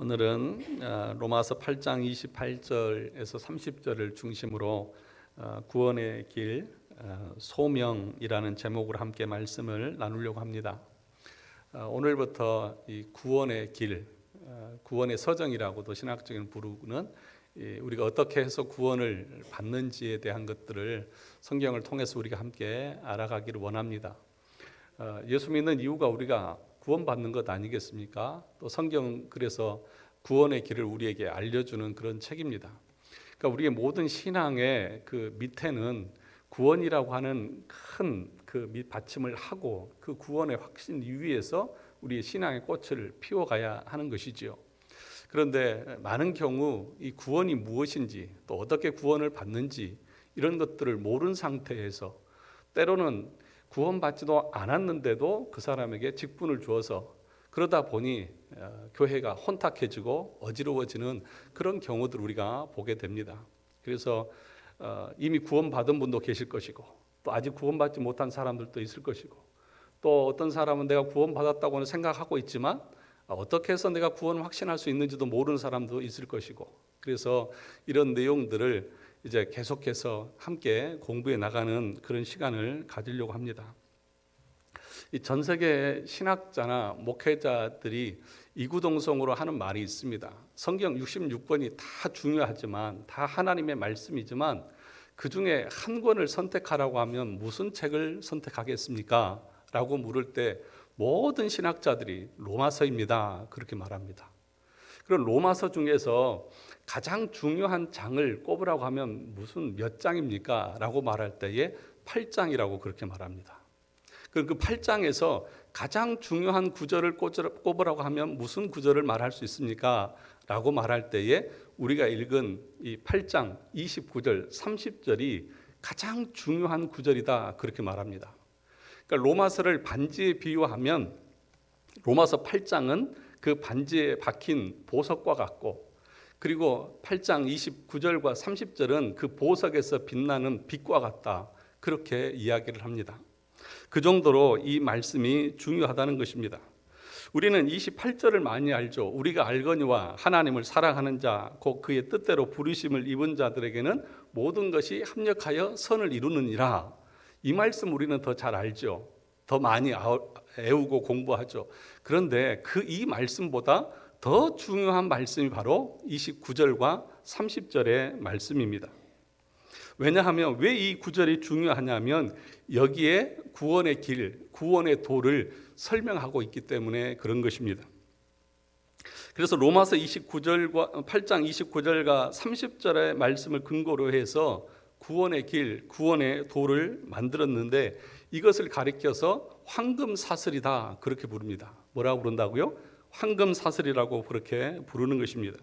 오늘은 로마서 8장 28절에서 30절을 중심으로 구원의 길, 소명이라는 제목으로 함께 말씀을 나누려고 합니다. 오늘부터 이 구원의 길, 구원의 서정이라고도 신학적인 부르는 우리가 어떻게 해서 구원을 받는지에 대한 것들을 성경을 통해서 우리가 함께 알아가기를 원합니다. 예수 믿는 이유가 우리가 구원받는 것 아니겠습니까? 또 성경 그래서 구원의 길을 우리에게 알려주는 그런 책입니다. 그러니까 우리의 모든 신앙의 그 밑에는 구원이라고 하는 큰 그 밑받침을 하고 그 구원의 확신 위에서 우리의 신앙의 꽃을 피워가야 하는 것이지요. 그런데 많은 경우 이 구원이 무엇인지 또 어떻게 구원을 받는지 이런 것들을 모르는 상태에서 때로는 구원받지도 않았는데도 그 사람에게 직분을 주어서 그러다 보니 교회가 혼탁해지고 어지러워지는 그런 경우들을 우리가 보게 됩니다. 그래서 이미 구원받은 분도 계실 것이고 또 아직 구원받지 못한 사람들도 있을 것이고 또 어떤 사람은 내가 구원받았다고는 생각하고 있지만 어떻게 해서 내가 구원을 확신할 수 있는지도 모르는 사람도 있을 것이고 그래서 이런 내용들을 이제 계속해서 함께 공부해 나가는 그런 시간을 가지려고 합니다. 이 전 세계 신학자나 목회자들이 이구동성으로 하는 말이 있습니다. 성경 66권이 다 중요하지만 다 하나님의 말씀이지만 그 중에 한 권을 선택하라고 하면 무슨 책을 선택하겠습니까? 라고 물을 때 모든 신학자들이 로마서입니다. 그렇게 말합니다. 그런 로마서 중에서 가장 중요한 장을 꼽으라고 하면 무슨 몇 장입니까? 라고 말할 때에 8장이라고 그렇게 말합니다. 그 8장에서 가장 중요한 구절을 꼽으라고 하면 무슨 구절을 말할 수 있습니까? 라고 말할 때에 우리가 읽은 이 8장 29절 30절이 가장 중요한 구절이다 그렇게 말합니다. 그러니까 로마서를 반지에 비유하면 로마서 8장은 그 반지에 박힌 보석과 같고 그리고 8장 29절과 30절은 그 보석에서 빛나는 빛과 같다 그렇게 이야기를 합니다. 그 정도로 이 말씀이 중요하다는 것입니다. 우리는 28절을 많이 알죠. 우리가 알거니와 하나님을 사랑하는 자 곧 그의 뜻대로 부르심을 입은 자들에게는 모든 것이 합력하여 선을 이루느니라. 이 말씀 우리는 더 잘 알죠. 더 많이 애우고 공부하죠. 그런데 이 말씀보다 더 중요한 말씀이 바로 29절과 30절의 말씀입니다. 왜냐하면 왜 이 구절이 중요하냐면 여기에 구원의 길, 구원의 도를 설명하고 있기 때문에 그런 것입니다. 그래서 로마서 8장 29절과 30절의 말씀을 근거로 해서 구원의 길, 구원의 도를 만들었는데 이것을 가리켜서 황금사슬이다 그렇게 부릅니다. 뭐라고 부른다고요? 황금사슬이라고 그렇게 부르는 것입니다.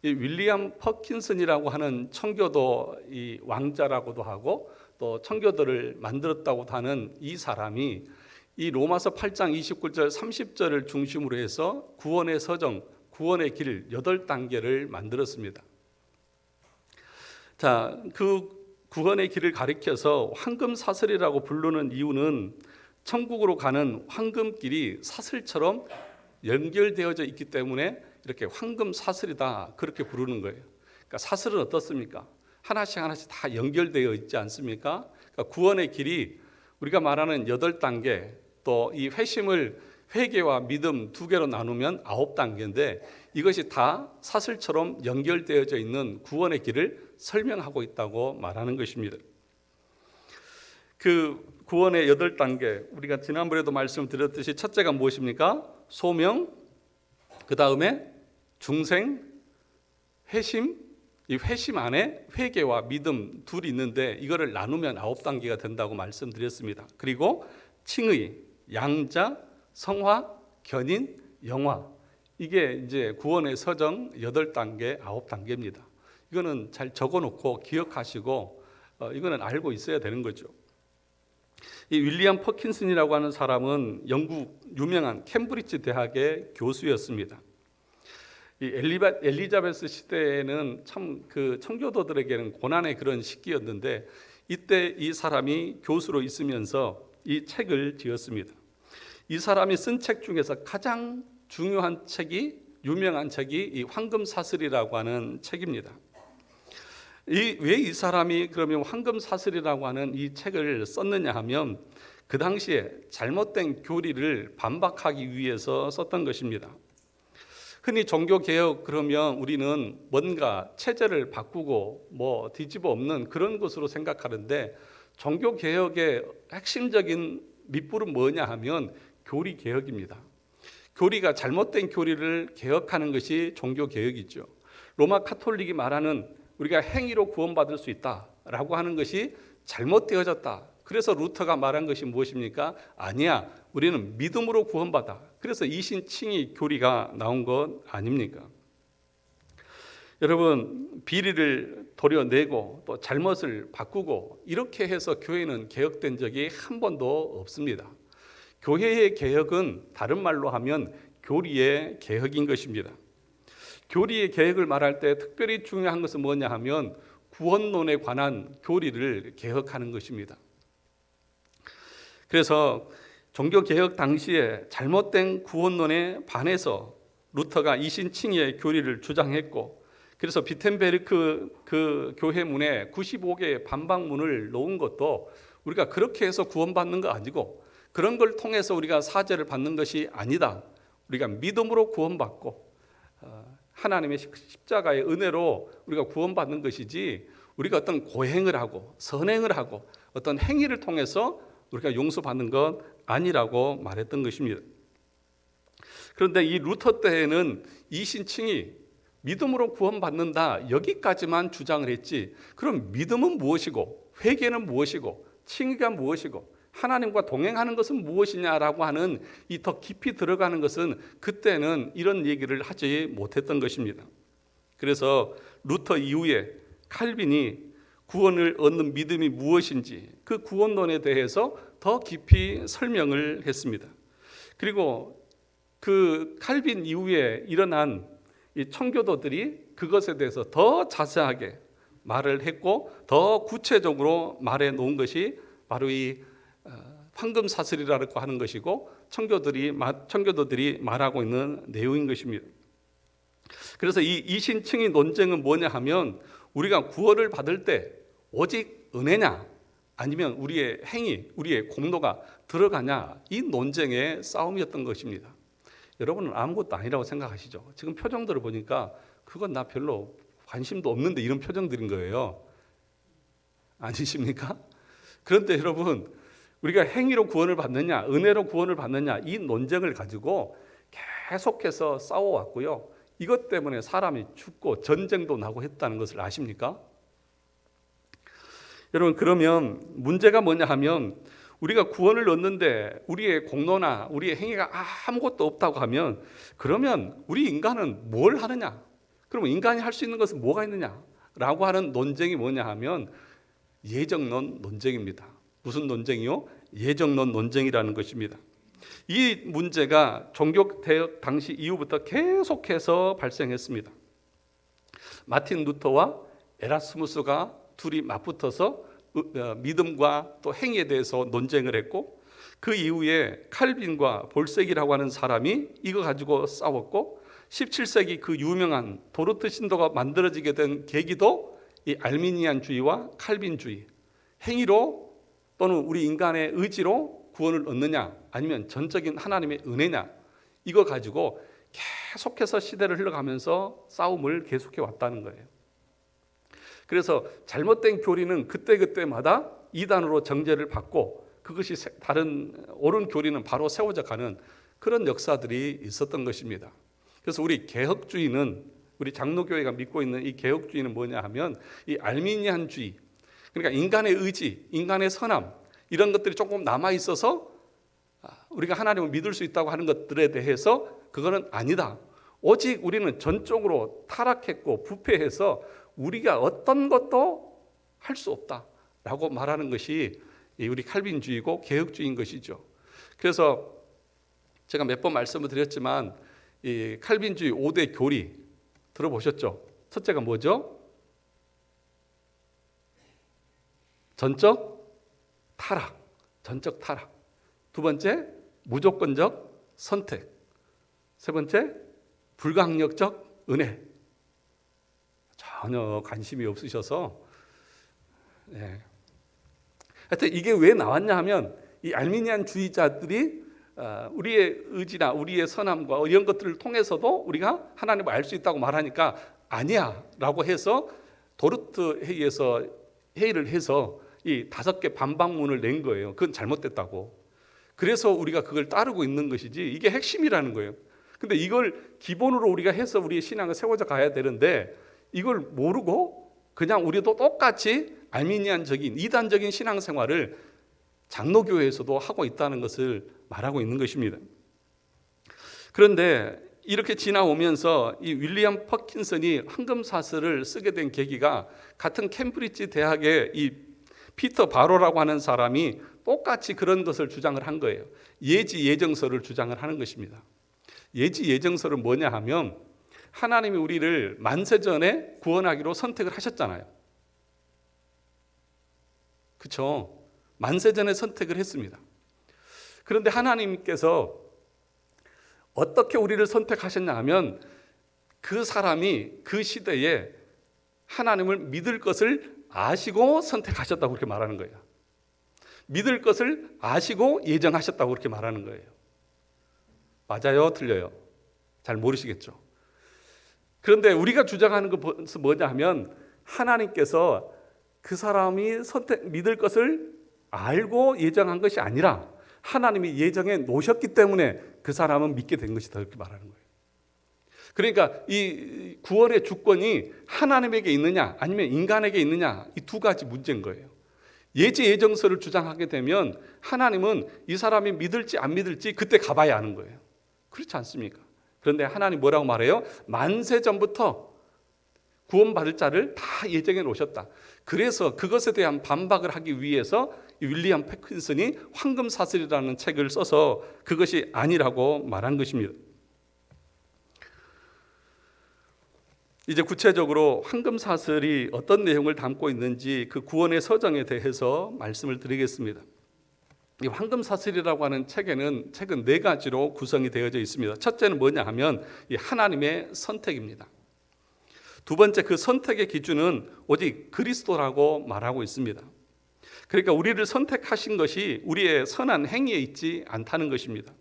이 윌리엄 퍼킨슨이라고 하는 청교도 이 왕자라고도 하고 또 청교도를 만들었다고 하는 이 사람이 이 로마서 8장 29절 30절을 중심으로 해서 구원의 서정, 구원의 길 8단계를 만들었습니다. 자, 그 구원의 길을 가리켜서 황금사슬이라고 부르는 이유는 천국으로 가는 황금길이 사슬처럼 연결되어져 있기 때문에 이렇게 황금사슬이다 그렇게 부르는 거예요. 그러니까 사슬은 어떻습니까? 하나씩 다 연결되어 있지 않습니까? 그러니까 구원의 길이 우리가 말하는 8단계 또 이 회개와 믿음 두 개로 나누면 9단계인데 이것이 다 사슬처럼 연결되어져 있는 구원의 길을 설명하고 있다고 말하는 것입니다. 그 구원의 8단계 우리가 지난번에도 말씀드렸듯이 첫째가 무엇입니까? 소명, 그 다음에 중생, 회심, 이 회심 안에 회개와 믿음 둘이 있는데 이거를 나누면 9단계가 된다고 말씀드렸습니다. 그리고 칭의, 양자, 성화, 견인, 영화 이게 이제 구원의 서정 8단계, 9단계입니다. 이거는 잘 적어놓고 기억하시고 이거는 알고 있어야 되는 거죠. 이 윌리엄 퍼킨슨이라고 하는 사람은 영국 유명한 캠브리지 대학의 교수였습니다. 이 엘리자베스 시대에는 참 그 청교도들에게는 고난의 그런 시기였는데 이때 이 사람이 교수로 있으면서 이 책을 지었습니다. 이 사람이 쓴 책 중에서 가장 중요한 책이 유명한 책이 이 황금사슬이라고 하는 책입니다. 왜 이 사람이 그러면 황금사슬이라고 하는 이 책을 썼느냐 하면 그 당시에 잘못된 교리를 반박하기 위해서 썼던 것입니다. 흔히 종교개혁 그러면 우리는 뭔가 체제를 바꾸고 뒤집어 엎는 그런 것으로 생각하는데, 종교개혁의 핵심적인 밑불은 뭐냐 하면 교리개혁입니다. 교리가 잘못된 교리를 개혁하는 것이 종교개혁이죠. 로마 카톨릭이 말하는 우리가 행위로 구원받을 수 있다라고 하는 것이 잘못되어졌다. 그래서 루터가 말한 것이 무엇입니까? 아니야, 우리는 믿음으로 구원받아. 그래서 이신칭의 교리가 나온 것 아닙니까? 여러분, 비리를 도려내고 또 잘못을 바꾸고 이렇게 해서 교회는 개혁된 적이 한 번도 없습니다. 교회의 개혁은 다른 말로 하면 교리의 개혁인 것입니다. 교리의 개혁을 말할 때 특별히 중요한 것은 뭐냐 하면 구원론에 관한 교리를 개혁하는 것입니다. 그래서 종교개혁 당시에 잘못된 구원론에 반해서 루터가 이신칭의 교리를 주장했고, 그래서 비텐베르크 그 교회문에 95개의 반박문을 놓은 것도 우리가 그렇게 해서 구원받는 거 아니고, 그런 걸 통해서 우리가 사죄를 받는 것이 아니다. 우리가 믿음으로 구원받고 하나님의 십자가의 은혜로 우리가 구원받는 것이지, 우리가 어떤 고행을 하고 선행을 하고 어떤 행위를 통해서 우리가 용서받는 것 아니라고 말했던 것입니다. 그런데 이 루터 때에는 이신칭이 믿음으로 구원받는다 여기까지만 주장을 했지, 그럼 믿음은 무엇이고 회개는 무엇이고 칭의가 무엇이고 하나님과 동행하는 것은 무엇이냐라고 하는 이 더 깊이 들어가는 것은 그때는 이런 얘기를 하지 못했던 것입니다. 그래서 루터 이후에 칼빈이 구원을 얻는 믿음이 무엇인지 그 구원론에 대해서 더 깊이 설명을 했습니다. 그리고 그 칼빈 이후에 일어난 이 청교도들이 그것에 대해서 더 자세하게 말을 했고 더 구체적으로 말해 놓은 것이 바로 이 황금사슬이라고 하는 것이고 청교도들이 말하고 있는 내용인 것입니다. 그래서 이 이신칭의 논쟁은 뭐냐 하면 우리가 구원을 받을 때 오직 은혜냐 아니면 우리의 행위, 우리의 공로가 들어가냐, 이 논쟁의 싸움이었던 것입니다. 여러분은 아무것도 아니라고 생각하시죠? 지금 표정들을 보니까 그건 나 별로 관심도 없는데 이런 표정들인 거예요. 아니십니까? 그런데 여러분, 우리가 행위로 구원을 받느냐 은혜로 구원을 받느냐 이 논쟁을 가지고 계속해서 싸워왔고요. 이것 때문에 사람이 죽고 전쟁도 나고 했다는 것을 아십니까? 여러분, 그러면 문제가 뭐냐 하면 우리가 구원을 얻는데 우리의 공로나 우리의 행위가 아무것도 없다고 하면 그러면 우리 인간은 뭘 하느냐? 그러면 인간이 할 수 있는 것은 뭐가 있느냐라고 하는 논쟁이 뭐냐 하면 예정론 논쟁입니다. 무슨 논쟁이요? 예정론 논쟁이라는 것입니다. 이 문제가 종교개혁 당시 이후부터 계속해서 발생했습니다. 마틴 루터와 에라스무스가 둘이 맞붙어서 믿음과 또 행위에 대해서 논쟁을 했고, 그 이후에 칼빈과 볼색이라고 하는 사람이 이거 가지고 싸웠고, 17세기 그 유명한 도르트 신도가 만들어지게 된 계기도 이 알미니안주의와 칼빈주의, 행위로 또는 우리 인간의 의지로 구원을 얻느냐 아니면 전적인 하나님의 은혜냐, 이거 가지고 계속해서 시대를 흘러가면서 싸움을 계속해 왔다는 거예요. 그래서 잘못된 교리는 그때그때마다 이단으로 정죄를 받고 그것이 다른 옳은 교리는 바로 세워져 가는 그런 역사들이 있었던 것입니다. 그래서 우리 개혁주의는, 우리 장로교회가 믿고 있는 이 개혁주의는 뭐냐 하면 이 알미니안주의, 그러니까 인간의 의지, 인간의 선함, 이런 것들이 조금 남아 있어서 우리가 하나님을 믿을 수 있다고 하는 것들에 대해서 그거는 아니다. 오직 우리는 전적으로 타락했고 부패해서 우리가 어떤 것도 할 수 없다라고 말하는 것이 우리 칼빈주의고 개혁주의인 것이죠. 그래서 제가 몇 번 말씀을 드렸지만 이 칼빈주의 5대 교리 들어보셨죠? 첫째가 뭐죠? 전적 타락. 두 번째, 무조건적 선택. 세 번째, 불강력적 은혜. 전혀 관심이 없으셔서, 하여튼 이게 왜 나왔냐 하면, 이 알미니안주의자들이 우리의 의지나 우리의 선함과 이런 것들을 통해서도 우리가 하나님을 알 수 있다고 말하니까 아니야 라고 해서 도르트 회의를 해서 이 5개 반박문을 낸 거예요. 그건 잘못됐다고. 그래서 우리가 그걸 따르고 있는 것이지, 이게 핵심이라는 거예요. 근데 이걸 기본으로 우리가 해서 우리의 신앙을 세워져 가야 되는데, 이걸 모르고 그냥 우리도 똑같이 알미니안적인 이단적인 신앙생활을 장로교회에서도 하고 있다는 것을 말하고 있는 것입니다. 그런데 이렇게 지나오면서 이 윌리엄 퍼킨슨이 황금사슬을 쓰게 된 계기가, 같은 캠브리지 대학의 이 피터 바로라고 하는 사람이 똑같이 그런 것을 주장을 한 거예요. 예지 예정서를 주장을 하는 것입니다. 예지 예정서는 뭐냐 하면, 하나님이 우리를 만세전에 구원하기로 선택을 하셨잖아요. 그렇죠? 만세전에 선택을 했습니다. 그런데 하나님께서 어떻게 우리를 선택하셨냐 하면, 그 사람이 그 시대에 하나님을 믿을 것을 아시고 선택하셨다고 그렇게 말하는 거예요. 믿을 것을 아시고 예정하셨다고 그렇게 말하는 거예요. 맞아요? 틀려요? 잘 모르시겠죠? 그런데 우리가 주장하는 것은 뭐냐 하면, 하나님께서 그 사람이 믿을 것을 알고 예정한 것이 아니라 하나님이 예정해 놓으셨기 때문에 그 사람은 믿게 된 것이다, 이렇게 말하는 거예요. 그러니까 이 구원의 주권이 하나님에게 있느냐 아니면 인간에게 있느냐, 이 2가지 문제인 거예요. 예지 예정서를 주장하게 되면 하나님은 이 사람이 믿을지 안 믿을지 그때 가봐야 아는 거예요. 그렇지 않습니까? 그런데 하나님 뭐라고 말해요? 만세 전부터 구원받을 자를 다 예정해 놓으셨다. 그래서 그것에 대한 반박을 하기 위해서 윌리엄 패킨슨이 황금사슬이라는 책을 써서 그것이 아니라고 말한 것입니다. 이제 구체적으로 황금사슬이 어떤 내용을 담고 있는지 그 구원의 서정에 대해서 말씀을 드리겠습니다. 이 황금사슬이라고 하는 책은 4가지로 구성이 되어져 있습니다. 첫째는 뭐냐 하면 이 하나님의 선택입니다. 2번째, 그 선택의 기준은 오직 그리스도라고 말하고 있습니다. 그러니까 우리를 선택하신 것이 우리의 선한 행위에 있지 않다는 것입니다.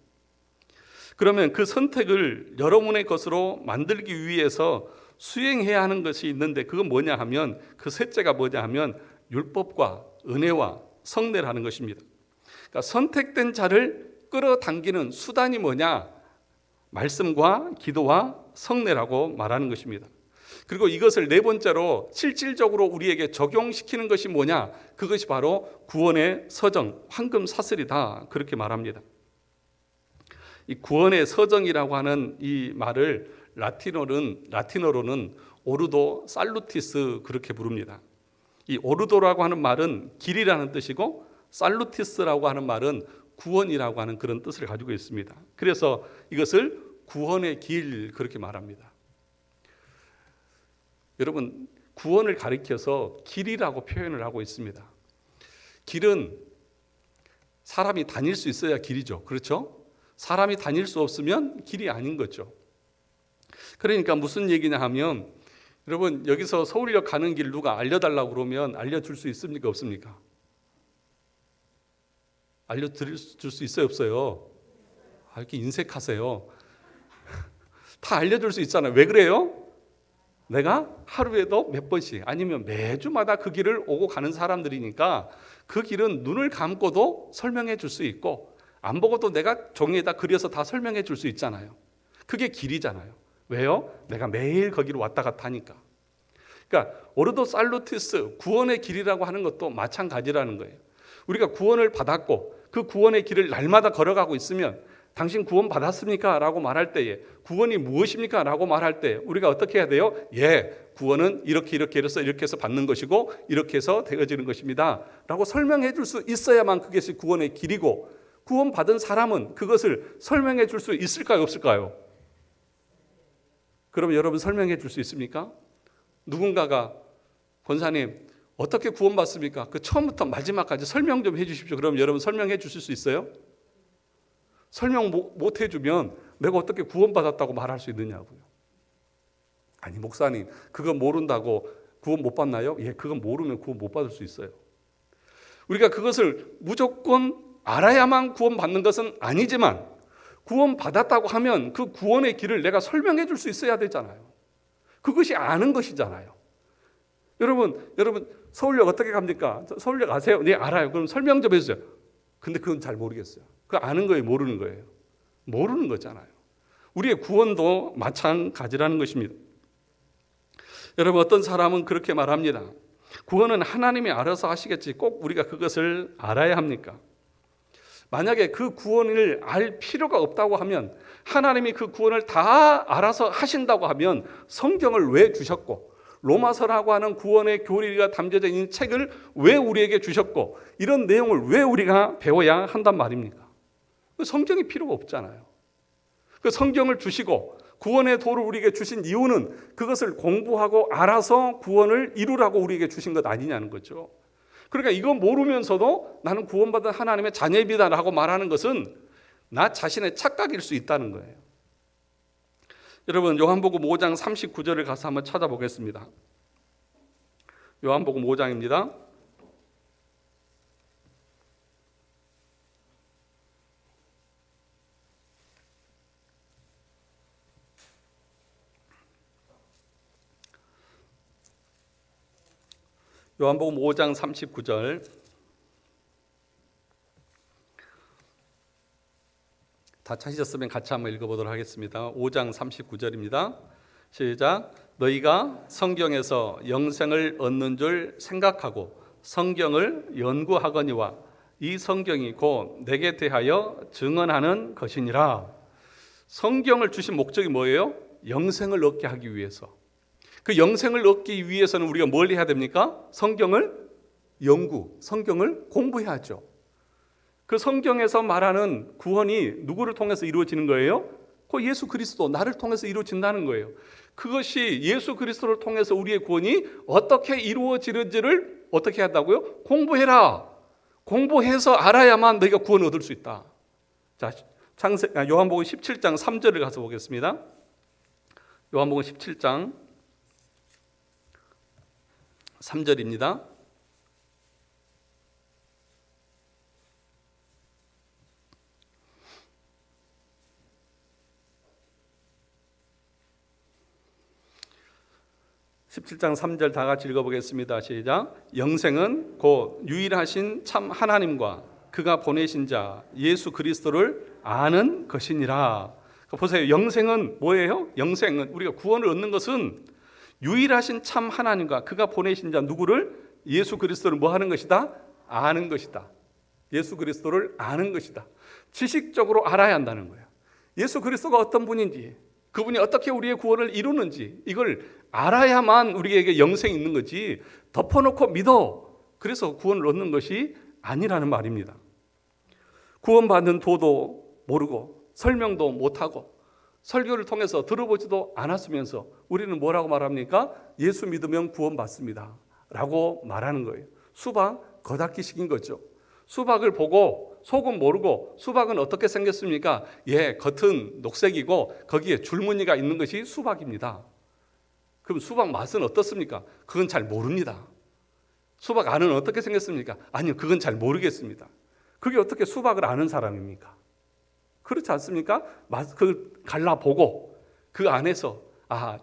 그러면 그 선택을 여러분의 것으로 만들기 위해서 수행해야 하는 것이 있는데, 그건 뭐냐 하면, 그 셋째가 뭐냐 하면 율법과 은혜와 성례라는 것입니다. 그러니까 선택된 자를 끌어당기는 수단이 뭐냐? 말씀과 기도와 성례라고 말하는 것입니다. 그리고 이것을 4번째로 실질적으로 우리에게 적용시키는 것이 뭐냐? 그것이 바로 구원의 서정, 황금사슬이다, 그렇게 말합니다. 이 구원의 서정이라고 하는 이 말을 라틴어로는 오르도 살루티스 그렇게 부릅니다. 이 오르도라고 하는 말은 길이라는 뜻이고, 살루티스라고 하는 말은 구원이라고 하는 그런 뜻을 가지고 있습니다. 그래서 이것을 구원의 길 그렇게 말합니다. 여러분, 구원을 가리켜서 길이라고 표현을 하고 있습니다. 길은 사람이 다닐 수 있어야 길이죠. 그렇죠? 사람이 다닐 수 없으면 길이 아닌 거죠. 그러니까 무슨 얘기냐 하면, 여러분, 여기서 서울역 가는 길 누가 알려달라고 그러면 알려줄 수 있습니까? 없습니까? 알려줄 수 있어요? 없어요? 이렇게 인색하세요. 다 알려줄 수 있잖아요. 왜 그래요? 내가 하루에도 몇 번씩 아니면 매주마다 그 길을 오고 가는 사람들이니까 그 길은 눈을 감고도 설명해 줄 수 있고, 안 보고도 내가 종이에다 그려서 다 설명해 줄 수 있잖아요. 그게 길이잖아요. 왜요? 내가 매일 거기로 왔다 갔다 하니까. 그러니까 오르도 살루티스, 구원의 길이라고 하는 것도 마찬가지라는 거예요. 우리가 구원을 받았고 그 구원의 길을 날마다 걸어가고 있으면, 당신 구원 받았습니까? 라고 말할 때에, 구원이 무엇입니까? 라고 말할 때 우리가 어떻게 해야 돼요? 구원은 이렇게 해서 받는 것이고 이렇게 해서 되어지는 것입니다 라고 설명해 줄 수 있어야만 그것이 구원의 길이고, 구원 받은 사람은 그것을 설명해 줄 수 있을까요? 없을까요? 그럼 여러분 설명해 줄 수 있습니까? 누군가가 권사님 어떻게 구원받습니까? 그 처음부터 마지막까지 설명 좀 해주십시오. 그럼 여러분 설명해 주실 수 있어요? 설명 못 해주면 내가 어떻게 구원받았다고 말할 수 있느냐고요. 아니 목사님 그거 모른다고 구원 못 받나요? 예, 그거 모르면 구원 못 받을 수 있어요. 우리가 그것을 무조건 알아야만 구원 받는 것은 아니지만 구원 받았다고 하면 그 구원의 길을 내가 설명해 줄 수 있어야 되잖아요. 그것이 아는 것이잖아요. 여러분 서울역 어떻게 갑니까? 서울역 아세요? 네, 알아요. 그럼 설명 좀 해주세요. 근데 그건 잘 모르겠어요. 그 아는 거예요, 모르는 거예요? 모르는 거잖아요. 우리의 구원도 마찬가지라는 것입니다. 여러분, 어떤 사람은 그렇게 말합니다. 구원은 하나님이 알아서 하시겠지, 꼭 우리가 그것을 알아야 합니까? 만약에 그 구원을 알 필요가 없다고 하면, 하나님이 그 구원을 다 알아서 하신다고 하면 성경을 왜 주셨고, 로마서라고 하는 구원의 교리가 담겨져 있는 책을 왜 우리에게 주셨고, 이런 내용을 왜 우리가 배워야 한단 말입니까? 성경이 필요가 없잖아요. 그 성경을 주시고 구원의 도를 우리에게 주신 이유는 그것을 공부하고 알아서 구원을 이루라고 우리에게 주신 것 아니냐는 거죠. 그러니까 이거 모르면서도 나는 구원받은 하나님의 자녀입니다라고 말하는 것은 나 자신의 착각일 수 있다는 거예요. 여러분, 요한복음 5장 39절을 가서 한번 찾아보겠습니다. 요한복음 5장입니다. 요한복음 5장 39절. 다 찾으셨으면 같이 한번 읽어보도록 하겠습니다. 5장 39절입니다. 시작. 너희가 성경에서 영생을 얻는 줄 생각하고 성경을 연구하거니와 이 성경이 곧 내게 대하여 증언하는 것이니라. 성경을 주신 목적이 뭐예요? 영생을 얻게 하기 위해서. 그 영생을 얻기 위해서는 우리가 뭘 해야 됩니까? 성경을 성경을 공부해야죠. 그 성경에서 말하는 구원이 누구를 통해서 이루어지는 거예요? 그 예수 그리스도, 나를 통해서 이루어진다는 거예요. 그것이 예수 그리스도를 통해서 우리의 구원이 어떻게 이루어지는지를 어떻게 한다고요? 공부해라. 공부해서 알아야만 너희가 구원을 얻을 수 있다. 자, 요한복음 17장 3절을 가서 보겠습니다. 요한복음 17장 3절입니다. (17장 3절) 다 같이 읽어보겠습니다. 시작. 영생은 곧 유일하신 참 하나님과 그가 보내신 자 예수 그리스도를 아는 것이니라. 보세요. 영생은 뭐예요? 영생은, 우리가 구원을 얻는 것은 유일하신 참 하나님과 그가 보내신 자 누구를? 예수 그리스도를 뭐 하는 것이다? 아는 것이다. 예수 그리스도를 아는 것이다. 지식적으로 알아야 한다는 거예요. 예수 그리스도가 어떤 분인지, 그분이 어떻게 우리의 구원을 이루는지, 이걸 알아야만 우리에게 영생이 있는 거지, 덮어놓고 믿어, 그래서 구원을 얻는 것이 아니라는 말입니다. 구원받는 도도 모르고 설명도 못하고 설교를 통해서 들어보지도 않았으면서 우리는 뭐라고 말합니까? 예수 믿으면 구원받습니다 라고 말하는 거예요. 수박 겉핥기식인 거죠. 수박을 보고 속은 모르고 수박은 어떻게 생겼습니까? 예, 겉은 녹색이고 거기에 줄무늬가 있는 것이 수박입니다. 그럼 수박 맛은 어떻습니까? 그건 잘 모릅니다. 수박 안은 어떻게 생겼습니까? 아니요, 그건 잘 모르겠습니다. 그게 어떻게 수박을 아는 사람입니까? 그렇지 않습니까? 그걸 갈라보고 그 안에서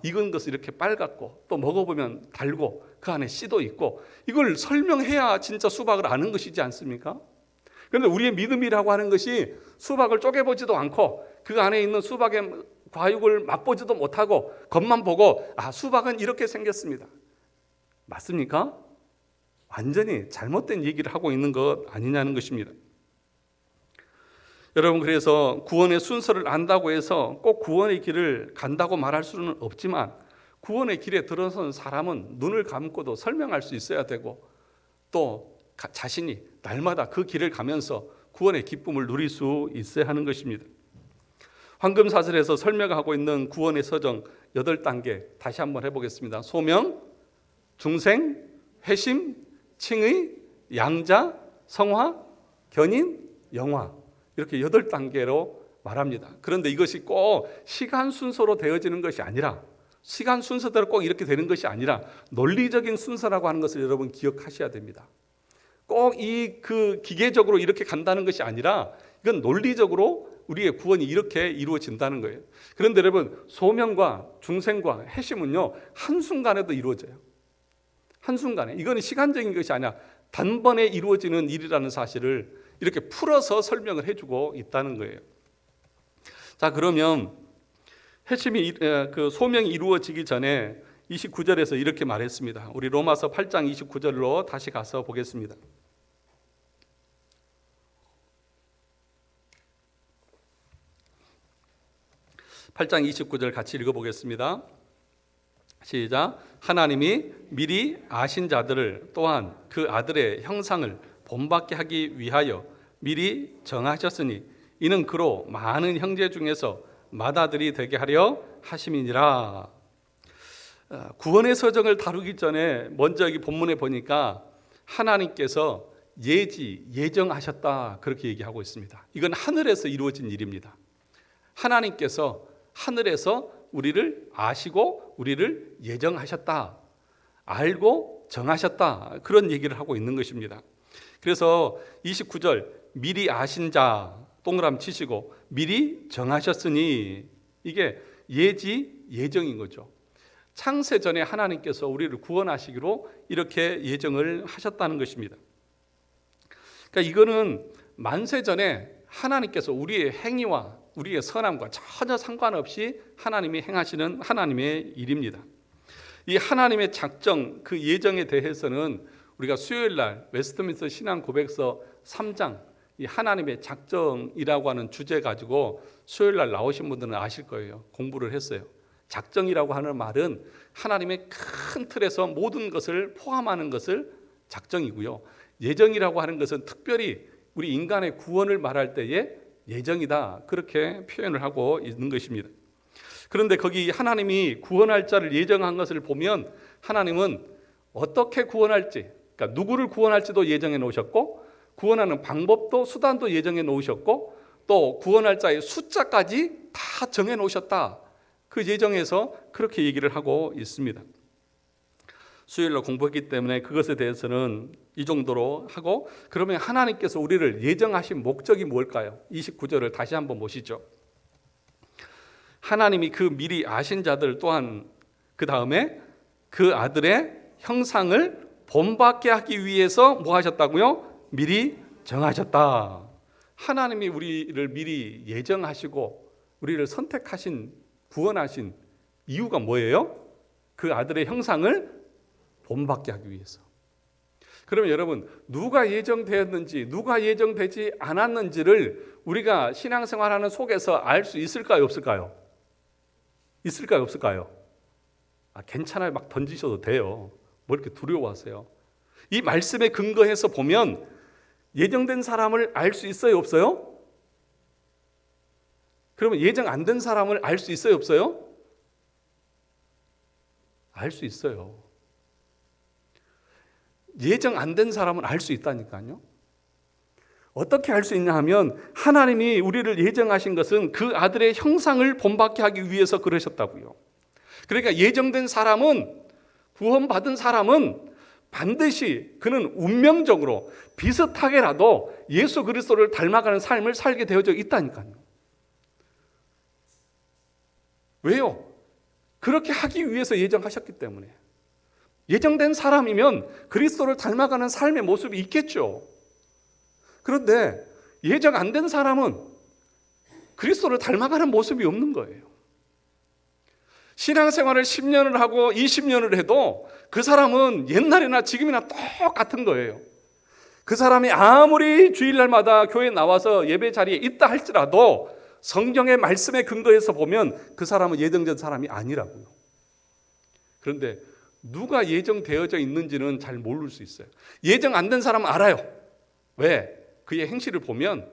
익은 것은 이렇게 빨갛고 또 먹어보면 달고 그 안에 씨도 있고, 이걸 설명해야 진짜 수박을 아는 것이지 않습니까? 그런데 우리의 믿음이라고 하는 것이 수박을 쪼개보지도 않고 그 안에 있는 수박의 과육을 맛보지도 못하고 겉만 보고 수박은 이렇게 생겼습니다. 맞습니까? 완전히 잘못된 얘기를 하고 있는 것 아니냐는 것입니다. 여러분, 그래서 구원의 순서를 안다고 해서 꼭 구원의 길을 간다고 말할 수는 없지만, 구원의 길에 들어선 사람은 눈을 감고도 설명할 수 있어야 되고, 또 자신이 날마다 그 길을 가면서 구원의 기쁨을 누릴 수 있어야 하는 것입니다. 황금사슬에서 설명하고 있는 구원의 서정 8단계 다시 한번 해보겠습니다. 소명, 중생, 회심, 칭의, 양자, 성화, 견인, 영화, 이렇게 8단계로 말합니다. 그런데 이것이 꼭 시간 순서로 되어지는 것이 아니라 시간 순서대로 꼭 이렇게 되는 것이 아니라 논리적인 순서라고 하는 것을 여러분 기억하셔야 됩니다. 꼭 그 기계적으로 이렇게 간다는 것이 아니라 이건 논리적으로 우리의 구원이 이렇게 이루어진다는 거예요. 그런데 여러분, 소명과 중생과 해심은요, 한순간에도 이루어져요. 한순간에. 이거는 시간적인 것이 아니라 단번에 이루어지는 일이라는 사실을 이렇게 풀어서 설명을 해주고 있다는 거예요. 자, 그러면 해심이 그 소명이 이루어지기 전에 29절에서 이렇게 말했습니다. 우리 로마서 8장 29절로 다시 가서 보겠습니다. 8장 29절 같이 읽어보겠습니다. 시작. 하나님이 미리 아신 자들을 또한 그 아들의 형상을 본받게 하기 위하여 미리 정하셨으니 이는 그로 많은 형제 중에서 맏아들이 되게 하려 하심이니라. 구원의 서정을 다루기 전에 먼저 여기 본문에 보니까 하나님께서 예정하셨다 그렇게 얘기하고 있습니다. 이건 하늘에서 이루어진 일입니다. 하나님께서 하늘에서 우리를 아시고 우리를 예정하셨다, 알고 정하셨다, 그런 얘기를 하고 있는 것입니다. 그래서 29절 미리 아신 자 동그라미 치시고 미리 정하셨으니, 이게 예정인 거죠. 창세 전에 하나님께서 우리를 구원하시기로 이렇게 예정을 하셨다는 것입니다. 그러니까 이거는 만세 전에 하나님께서 우리의 행위와 우리의 선함과 전혀 상관없이 하나님이 행하시는 하나님의 일입니다. 이 하나님의 작정, 그 예정에 대해서는 우리가 수요일 날 웨스트민스터 신앙 고백서 3장 이 하나님의 작정이라고 하는 주제 가지고 수요일 날 나오신 분들은 아실 거예요. 공부를 했어요. 작정이라고 하는 말은 하나님의 큰 틀에서 모든 것을 포함하는 것을 작정이고요. 예정이라고 하는 것은 특별히 우리 인간의 구원을 말할 때에 예정이다, 그렇게 표현을 하고 있는 것입니다. 그런데 거기 하나님이 구원할 자를 예정한 것을 보면 하나님은 어떻게 구원할지, 그러니까 누구를 구원할지도 예정해 놓으셨고 구원하는 방법도 수단도 예정해 놓으셨고 또 구원할 자의 숫자까지 다 정해 놓으셨다, 그 예정에서 그렇게 얘기를 하고 있습니다. 수요일로 공부했기 때문에 그것에 대해서는 이 정도로 하고, 그러면 하나님께서 우리를 예정하신 목적이 뭘까요? 29절을 다시 한번 보시죠. 하나님이 그 미리 아신 자들 또한 그 다음에 그 아들의 형상을 본받게 하기 위해서 뭐 하셨다고요? 미리 정하셨다. 하나님이 우리를 미리 예정하시고 우리를 선택하신, 구원하신 이유가 뭐예요? 그 아들의 형상을 본받게 하기 위해서. 그러면 여러분, 누가 예정되었는지 누가 예정되지 않았는지를 우리가 신앙생활하는 속에서 알 수 있을까요, 없을까요? 있을까요, 없을까요? 괜찮아요. 막 던지셔도 돼요. 뭐 이렇게 두려워하세요? 이 말씀에 근거해서 보면 예정된 사람을 알 수 있어요, 없어요? 그러면 예정 안 된 사람을 알 수 있어요, 없어요? 알 수 있어요. 예정 안 된 사람은 알 수 있다니까요. 어떻게 알 수 있냐 하면 하나님이 우리를 예정하신 것은 그 아들의 형상을 본받게 하기 위해서 그러셨다고요. 그러니까 예정된 사람은, 구원받은 사람은 반드시 그는 운명적으로 비슷하게라도 예수 그리스도를 닮아가는 삶을 살게 되어져 있다니까요. 왜요? 그렇게 하기 위해서 예정하셨기 때문에. 예정된 사람이면 그리스도를 닮아가는 삶의 모습이 있겠죠. 그런데 예정 안 된 사람은 그리스도를 닮아가는 모습이 없는 거예요. 신앙생활을 10년을 하고 20년을 해도 그 사람은 옛날이나 지금이나 똑같은 거예요. 그 사람이 아무리 주일날마다 교회에 나와서 예배 자리에 있다 할지라도 성경의 말씀에 근거해서 보면 그 사람은 예정된 사람이 아니라고요. 그런데 누가 예정되어져 있는지는 잘 모를 수 있어요. 예정 안 된 사람은 알아요. 왜? 그의 행실을 보면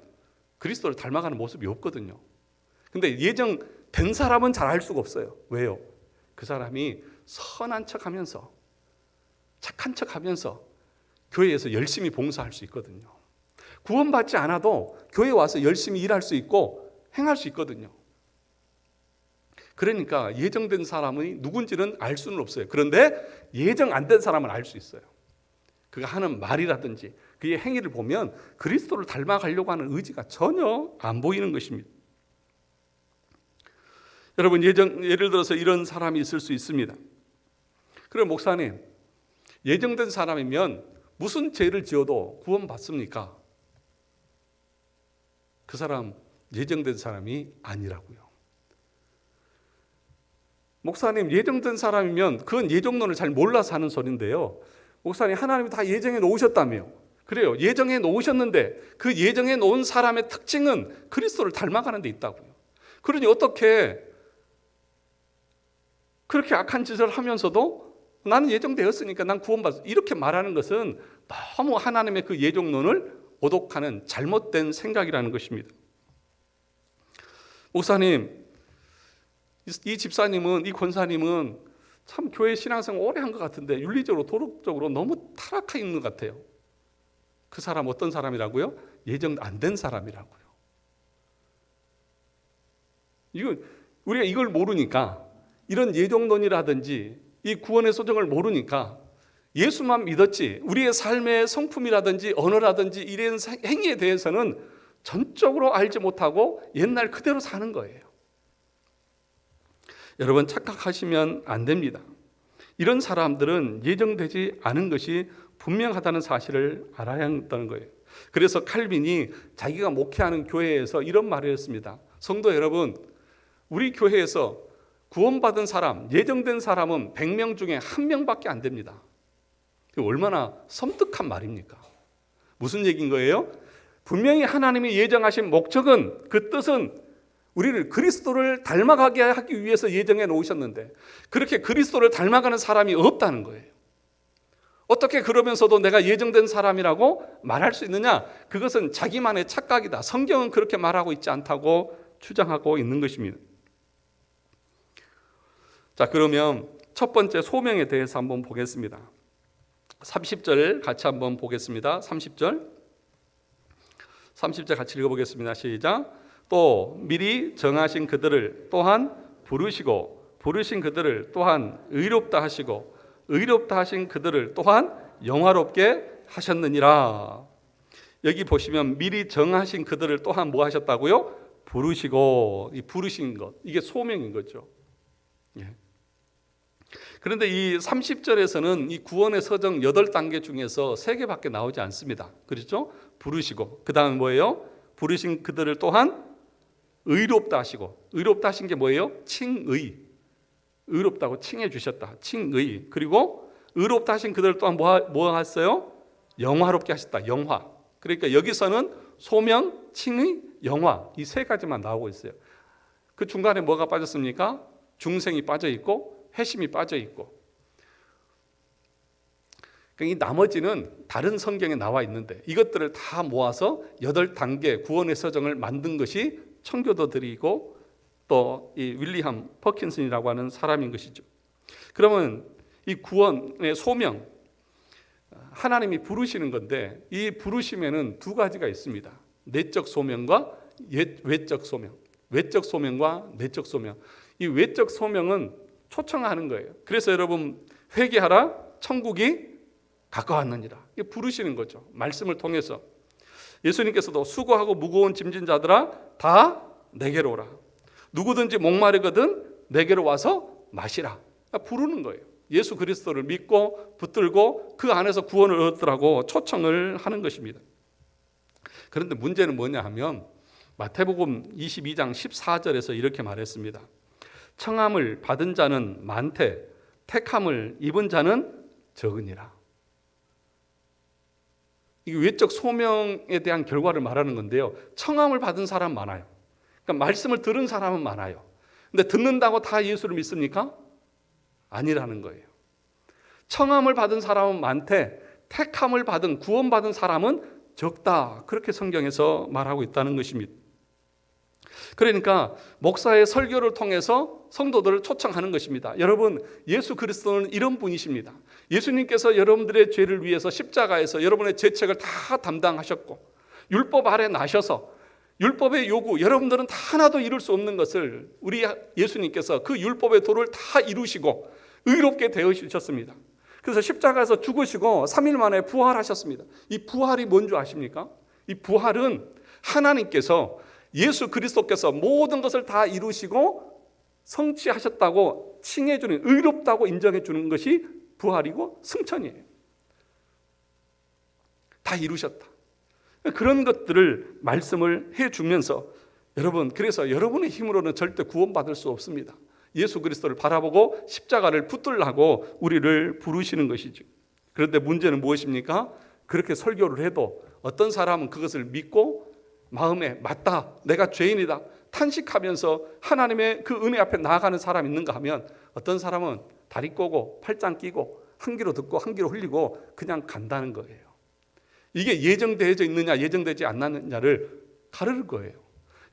그리스도를 닮아가는 모습이 없거든요. 근데 예정된 사람은 잘 알 수가 없어요. 왜요? 그 사람이 선한 척하면서, 착한 척하면서 교회에서 열심히 봉사할 수 있거든요. 구원받지 않아도 교회에 와서 열심히 일할 수 있고 행할 수 있거든요. 그러니까 예정된 사람이 누군지는 알 수는 없어요. 그런데 예정 안 된 사람은 알 수 있어요. 그가 하는 말이라든지 그의 행위를 보면 그리스도를 닮아가려고 하는 의지가 전혀 안 보이는 것입니다. 여러분, 예를 들어서 이런 사람이 있을 수 있습니다. 그럼 목사님, 예정된 사람이면 무슨 죄를 지어도 구원받습니까? 그 사람 예정된 사람이 아니라고요. 목사님, 예정된 사람이면 그건 예정론을 잘 몰라서 하는 소리인데요. 목사님, 하나님이 다 예정해 놓으셨다며. 그래요. 예정해 놓으셨는데 그 예정해 놓은 사람의 특징은 그리스도를 닮아가는 데 있다고요. 그러니 어떻게 그렇게 악한 짓을 하면서도 나는 예정되었으니까 난 구원받았어, 이렇게 말하는 것은 너무 하나님의 그 예정론을 오독하는 잘못된 생각이라는 것입니다. 목사님, 이 집사님은, 이 권사님은 참 교회 신앙생활 오래 한 것 같은데 윤리적으로 도덕적으로 너무 타락해 있는 것 같아요. 그 사람 어떤 사람이라고요? 예정 안 된 사람이라고요. 우리가 이걸 모르니까, 이런 예정론이라든지 이 구원의 소정을 모르니까 예수만 믿었지 우리의 삶의 성품이라든지 언어라든지 이런 행위에 대해서는 전적으로 알지 못하고 옛날 그대로 사는 거예요. 여러분, 착각하시면 안 됩니다. 이런 사람들은 예정되지 않은 것이 분명하다는 사실을 알아야 한다는 거예요. 그래서 칼빈이 자기가 목회하는 교회에서 이런 말을 했습니다. 성도 여러분, 우리 교회에서 구원받은 사람, 예정된 사람은 100명 중에 1명밖에 안 됩니다. 얼마나 섬뜩한 말입니까? 무슨 얘기인 거예요? 분명히 하나님이 예정하신 목적은, 그 뜻은 우리를 그리스도를 닮아가게 하기 위해서 예정해 놓으셨는데 그렇게 그리스도를 닮아가는 사람이 없다는 거예요. 어떻게 그러면서도 내가 예정된 사람이라고 말할 수 있느냐? 그것은 자기만의 착각이다. 성경은 그렇게 말하고 있지 않다고 주장하고 있는 것입니다. 자, 그러면 첫 번째 소명에 대해서 한번 보겠습니다. 30절 같이 한번 보겠습니다. 30절 같이 읽어보겠습니다. 시작. 또 미리 정하신 그들을 또한 부르시고 부르신 그들을 또한 의롭다 하시고 의롭다 하신 그들을 또한 영화롭게 하셨느니라. 여기 보시면 미리 정하신 그들을 또한 뭐 하셨다고요? 부르시고. 이 부르신 것, 이게 소명인 거죠. 예. 그런데 이 30절에서는 이 구원의 서정 8단계 중에서 3개밖에 나오지 않습니다. 그렇죠? 부르시고, 그 다음 뭐예요? 부르신 그들을 또한 의롭다 하시고, 의롭다 하신 게 뭐예요? 칭의. 의롭다고 칭해 주셨다. 칭의. 그리고 의롭다 하신 그들을 또한 뭐 하셨어요? 영화롭게 하셨다. 영화. 그러니까 여기서는 소명, 칭의, 영화, 이 3가지만 나오고 있어요. 그 중간에 뭐가 빠졌습니까? 중생이 빠져 있고 회심이 빠져 있고. 이 나머지는 다른 성경에 나와 있는데 이것들을 다 모아서 8단계 구원의 서정을 만든 것이 청교도들이고 또 이 윌리엄 퍼킨슨이라고 하는 사람인 것이죠. 그러면 이 구원의 소명, 하나님이 부르시는 건데 이 부르심에는 2가지가 있습니다. 내적 소명과 외적 소명. 외적 소명과 내적 소명. 이 외적 소명은 초청하는 거예요. 그래서 여러분, 회개하라, 천국이 가까웠느니라. 이게 부르시는 거죠. 말씀을 통해서. 예수님께서도 수고하고 무거운 짐진 자들아 다 내게로 오라. 누구든지 목마르거든 내게로 와서 마시라. 부르는 거예요. 예수 그리스도를 믿고 붙들고 그 안에서 구원을 얻으라고 초청을 하는 것입니다. 그런데 문제는 뭐냐 하면 마태복음 22장 14절에서 이렇게 말했습니다. 청함을 받은 자는 많되 택함을 입은 자는 적으니라. 이게 외적 소명에 대한 결과를 말하는 건데요. 청함을 받은 사람 많아요. 그러니까 말씀을 들은 사람은 많아요. 근데 듣는다고 다 예수를 믿습니까? 아니라는 거예요. 청함을 받은 사람은 많되 택함을 받은, 구원받은 사람은 적다. 그렇게 성경에서 말하고 있다는 것입니다. 그러니까 목사의 설교를 통해서 성도들을 초청하는 것입니다. 여러분, 예수 그리스도는 이런 분이십니다. 예수님께서 여러분들의 죄를 위해서 십자가에서 여러분의 죄책을 다 담당하셨고 율법 아래 나셔서 율법의 요구, 여러분들은 다 하나도 이룰 수 없는 것을 우리 예수님께서 그 율법의 도를 다 이루시고 의롭게 되어주셨습니다. 그래서 십자가에서 죽으시고 3일 만에 부활하셨습니다. 이 부활이 뭔 줄 아십니까? 이 부활은 하나님께서, 예수 그리스도께서 모든 것을 다 이루시고 성취하셨다고 칭해주는, 의롭다고 인정해주는 것이 부활이고 승천이에요. 다 이루셨다. 그런 것들을 말씀을 해주면서, 여러분, 그래서 여러분의 힘으로는 절대 구원받을 수 없습니다. 예수 그리스도를 바라보고 십자가를 붙들라고 우리를 부르시는 것이죠. 그런데 문제는 무엇입니까? 그렇게 설교를 해도 어떤 사람은 그것을 믿고 마음에 맞다, 내가 죄인이다 탄식하면서 하나님의 그 은혜 앞에 나아가는 사람이 있는가 하면, 어떤 사람은 다리 꼬고 팔짱 끼고 한 귀로 듣고 한 귀로 흘리고 그냥 간다는 거예요. 이게 예정되어져 있느냐 예정되지 않느냐를 가르는 거예요.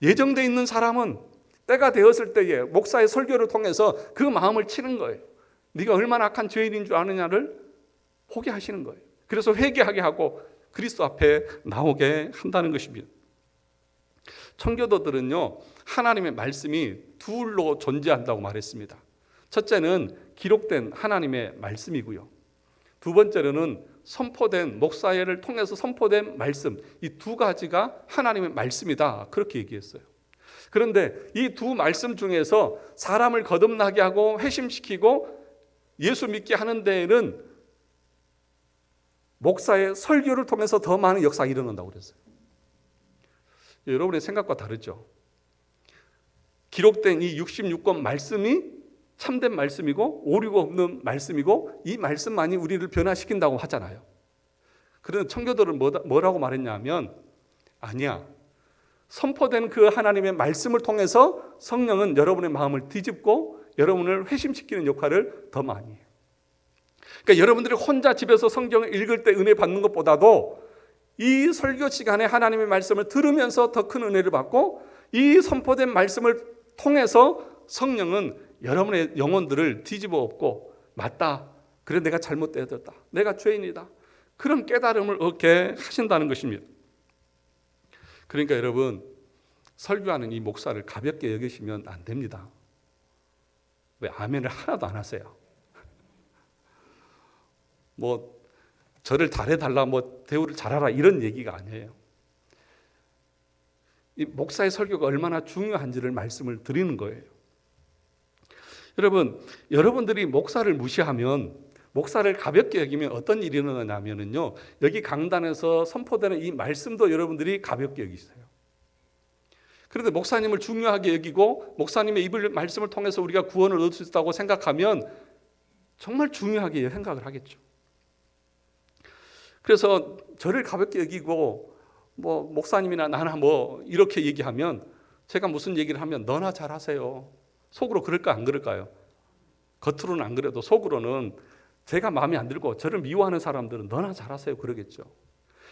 예정되어 있는 사람은 때가 되었을 때에 목사의 설교를 통해서 그 마음을 치는 거예요. 네가 얼마나 악한 죄인인 줄 아느냐를 포기하시는 거예요. 그래서 회개하게 하고 그리스도 앞에 나오게 한다는 것입니다. 청교도들은요, 하나님의 말씀이 둘로 존재한다고 말했습니다. 첫째는 기록된 하나님의 말씀이고요, 두 번째로는 선포된, 목사회를 통해서 선포된 말씀, 이 두 가지가 하나님의 말씀이다, 그렇게 얘기했어요. 그런데 이 두 말씀 중에서 사람을 거듭나게 하고 회심시키고 예수 믿게 하는 데에는 목사의 설교를 통해서 더 많은 역사가 일어난다고 그랬어요. 여러분의 생각과 다르죠? 기록된 이 66권 말씀이 참된 말씀이고 오류가 없는 말씀이고, 이 말씀만이 우리를 변화시킨다고 하잖아요. 그런데 청교도를 뭐라고 말했냐면, 아니야, 선포된 그 하나님의 말씀을 통해서 성령은 여러분의 마음을 뒤집고 여러분을 회심시키는 역할을 더 많이 해요. 그러니까 여러분들이 혼자 집에서 성경을 읽을 때 은혜 받는 것보다도 이 설교 시간에 하나님의 말씀을 들으면서 더 큰 은혜를 받고, 이 선포된 말씀을 통해서 성령은 여러분의 영혼들을 뒤집어 엎고, 맞다, 그래 내가 잘못되었다, 내가 죄인이다, 그런 깨달음을 얻게 하신다는 것입니다. 그러니까 여러분, 설교하는 이 목사를 가볍게 여기시면 안 됩니다. 왜 아멘을 하나도 안 하세요? 뭐 저를 잘해달라, 뭐 대우를 잘하라, 이런 얘기가 아니에요. 이 목사의 설교가 얼마나 중요한지를 말씀을 드리는 거예요. 여러분, 여러분들이 목사를 무시하면, 목사를 가볍게 여기면 어떤 일이 일어나냐면요, 여기 강단에서 선포되는 이 말씀도 여러분들이 가볍게 여기세요. 그런데 목사님을 중요하게 여기고 목사님의 입을 말씀을 통해서 우리가 구원을 얻을 수 있다고 생각하면 정말 중요하게 생각을 하겠죠. 그래서 저를 가볍게 여기고 뭐 목사님이나 나나 뭐 이렇게 얘기하면, 제가 무슨 얘기를 하면 너나 잘하세요, 속으로 그럴까 안 그럴까요? 겉으로는 안 그래도 속으로는 제가 마음에 안 들고 저를 미워하는 사람들은 너나 잘하세요 그러겠죠.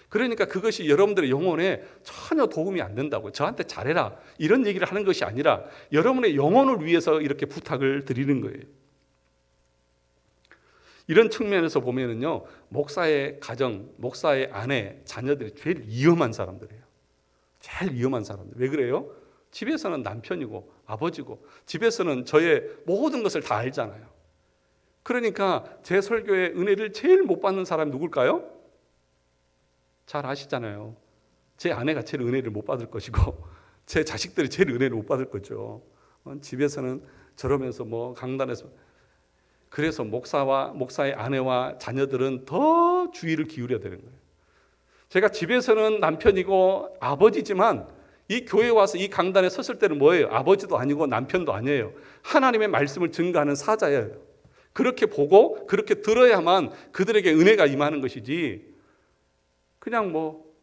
그러니까 그것이 여러분들의 영혼에 전혀 도움이 안 된다고요. 저한테 잘해라 이런 얘기를 하는 것이 아니라 여러분의 영혼을 위해서 이렇게 부탁을 드리는 거예요. 이런 측면에서 보면은요, 목사의 가정, 목사의 아내, 자녀들이 제일 위험한 사람들이에요. 제일 위험한 사람들. 왜 그래요? 집에서는 남편이고 아버지고 집에서는 저의 모든 것을 다 알잖아요. 그러니까 제 설교의 은혜를 제일 못 받는 사람이 누굴까요? 잘 아시잖아요. 제 아내가 제일 은혜를 못 받을 것이고 제 자식들이 제일 은혜를 못 받을 거죠. 집에서는 저러면서 뭐 강단에서. 그래서 목사의 아내와 자녀들은 더 주의를 기울여야 되는 거예요. 제가 집에서는 남편이고 아버지지만 이 교회에 와서 이 강단에 섰을 때는 뭐예요? 아버지도 아니고 남편도 아니에요. 하나님의 말씀을 증거하는 사자예요. 그렇게 보고 그렇게 들어야만 그들에게 은혜가 임하는 것이지, 그냥 뭐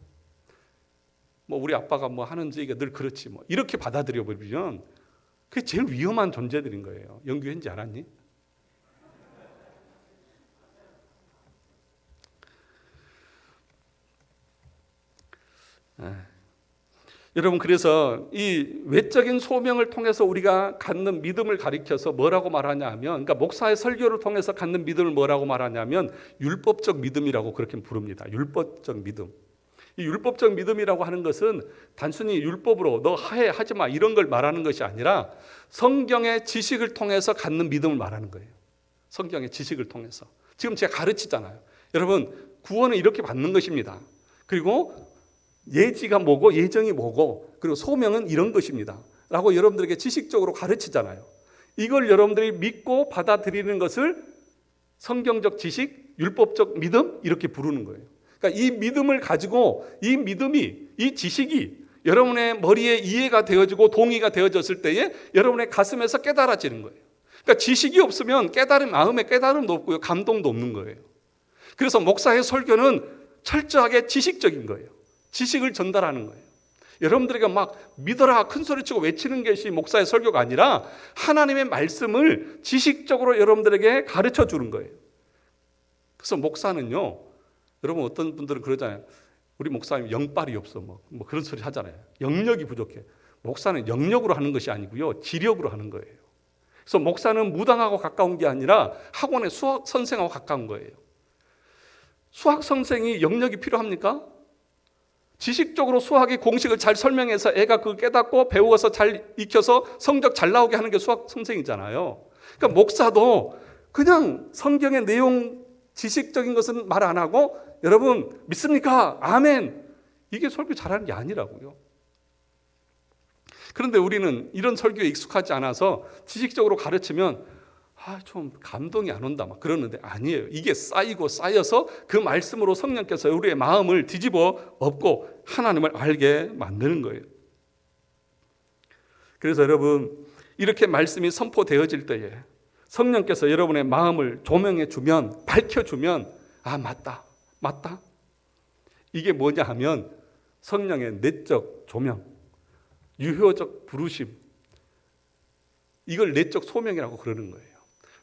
우리 아빠가 뭐 하는지 늘 그렇지 뭐 이렇게 받아들여 버리면 그게 제일 위험한 존재들인 거예요. 영규 왠지 알았니? 여러분, 그래서 이 외적인 소명을 통해서 우리가 갖는 믿음을 가리켜서 뭐라고 말하냐 하면, 그러니까 목사의 설교를 통해서 갖는 믿음을 뭐라고 말하냐면 율법적 믿음이라고 그렇게 부릅니다. 율법적 믿음. 이 율법적 믿음이라고 하는 것은 단순히 율법으로 너 해 하지 마 이런 걸 말하는 것이 아니라 성경의 지식을 통해서 갖는 믿음을 말하는 거예요. 성경의 지식을 통해서. 지금 제가 가르치잖아요. 여러분, 구원은 이렇게 받는 것입니다. 그리고 예지가 뭐고 예정이 뭐고 그리고 소명은 이런 것입니다 라고 여러분들에게 지식적으로 가르치잖아요. 이걸 여러분들이 믿고 받아들이는 것을 성경적 지식, 율법적 믿음 이렇게 부르는 거예요. 그러니까 이 믿음을 가지고 이 믿음이, 이 지식이 여러분의 머리에 이해가 되어지고 동의가 되어졌을 때에 여러분의 가슴에서 깨달아지는 거예요. 그러니까 지식이 없으면 깨달음, 마음에 깨달음도 없고요, 감동도 없는 거예요. 그래서 목사의 설교는 철저하게 지식적인 거예요. 지식을 전달하는 거예요. 여러분들에게 막 믿어라 큰 소리치고 외치는 것이 목사의 설교가 아니라 하나님의 말씀을 지식적으로 여러분들에게 가르쳐 주는 거예요. 그래서 목사는요, 여러분 어떤 분들은 그러잖아요. 우리 목사님 영빨이 없어 뭐 그런 소리 하잖아요. 영역이 부족해. 목사는 영역으로 하는 것이 아니고요, 지력으로 하는 거예요. 그래서 목사는 무당하고 가까운 게 아니라 학원의 수학 선생하고 가까운 거예요. 수학 선생이 영역이 필요합니까? 지식적으로 수학의 공식을 잘 설명해서 애가 그걸 깨닫고 배워서 잘 익혀서 성적 잘 나오게 하는 게 수학 선생이잖아요. 그러니까 목사도 그냥 성경의 내용 지식적인 것은 말 안 하고 여러분 믿습니까? 아멘. 이게 설교 잘하는 게 아니라고요. 그런데 우리는 이런 설교에 익숙하지 않아서 지식적으로 가르치면 좀 감동이 안 온다 막 그러는데 아니에요. 이게 쌓이고 쌓여서 그 말씀으로 성령께서 우리의 마음을 뒤집어 엎고 하나님을 알게 만드는 거예요. 그래서 여러분 이렇게 말씀이 선포되어질 때에 성령께서 여러분의 마음을 조명해 주면, 밝혀주면 맞다. 이게 뭐냐 하면 성령의 내적 조명, 유효적 부르심, 이걸 내적 소명이라고 그러는 거예요.